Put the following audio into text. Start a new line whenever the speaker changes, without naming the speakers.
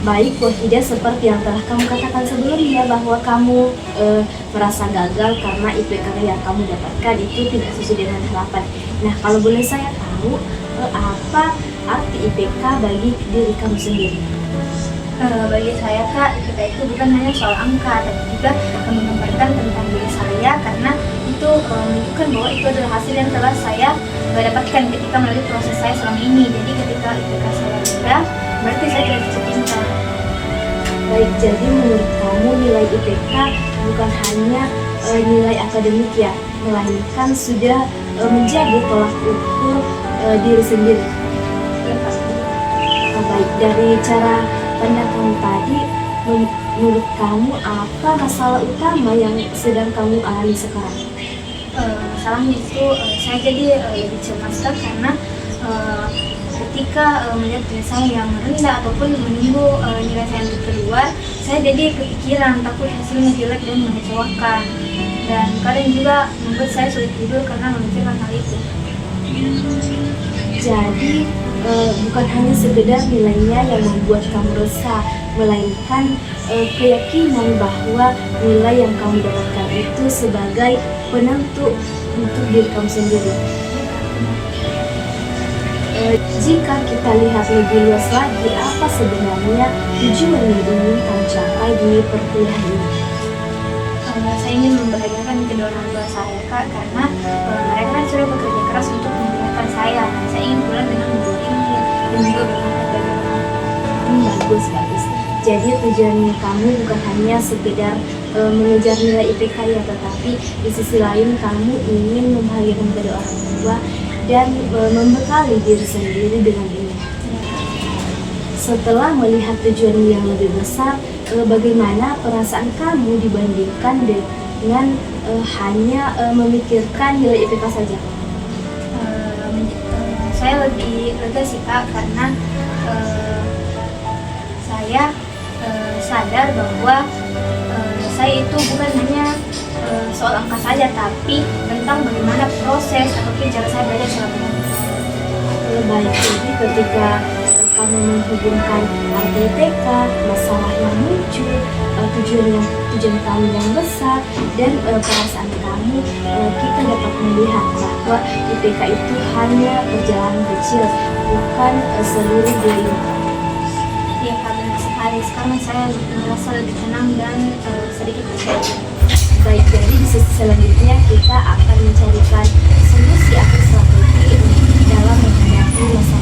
baik tidak seperti yang telah kamu katakan sebelumnya bahwa kamu merasa gagal karena IPK yang kamu dapatkan itu tidak sesuai dengan harapan. Nah, kalau boleh saya tahu, apa arti IPK bagi diri kamu sendiri?
Bagi saya Kak, IPK itu bukan hanya soal angka, tapi juga menggambarkan tentang diri saya, karena itu menunjukkan bahwa itu adalah hasil yang telah saya dapatkan ketika melalui proses saya selama ini. Jadi ketika IPK saya rendah, berarti saya tidak bisa pintar.
Baik, jadi menurut kamu nilai IPK bukan hanya nilai akademik ya, melainkan sudah menjadi tolak ukur diri sendiri. Baik, dari cara pandang kamu tadi, menurut kamu apa masalah utama yang sedang kamu alami sekarang?
Masalahnya itu saya jadi lebih cemas karena ketika melihat nilai saya yang rendah ataupun menunggu nilai saya yang keluar, saya jadi kepikiran, takut hasilnya jelek dan mengecewakan, dan kadang juga membuat saya sulit tidur karena memikirkan hal itu.
Jadi bukan hanya sekedar nilainya yang membuat kamu resah, melainkan keyakinan bahwa nilai yang kamu dapatkan itu sebagai penentu untuk diri kamu sendiri. Jika kita lihat lebih luas lagi, apa sebenarnya tujuan yang ingin kamu capai di perkuliahan ini?
Saya ingin membahagiakan kedua orang tua saya Kak, karena mereka kan sudah bekerja keras untuk memudahkan saya. Saya ingin pulang dengan membawa ini dan juga bermanfaat bagi orang.
Bagus. Jadi tujuannya kamu bukan hanya sekedar mengejar nilai IPK ya, tetapi di sisi lain kamu ingin membahagiakan kedua orang tua dan membekali diri sendiri dengan ini. Setelah melihat tujuan yang lebih besar, bagaimana perasaan kamu dibandingkan dengan hanya memikirkan nilai IPK saja?
Saya lebih lega sih Kak, karena saya sadar bahwa saya itu bukan hanya soal angka saja, tapi tentang bagaimana proses ataupun cara saya belajar selama ini.
Baik, jadi ketika kamu menghubungkan arti IPK, masalah yang muncul, tujuan kamu yang besar, dan perasaan kamu, kita dapat melihat bahwa IPK itu hanya perjalanan kecil, bukan seluruh diri.
Ya Kak, benar sekali. Sekarang saya merasa lebih tenang dan sedikit percaya.
Baik, jadi di sesi selanjutnya kita akan mencarikan solusi atau strategi dalam menghadapi masalah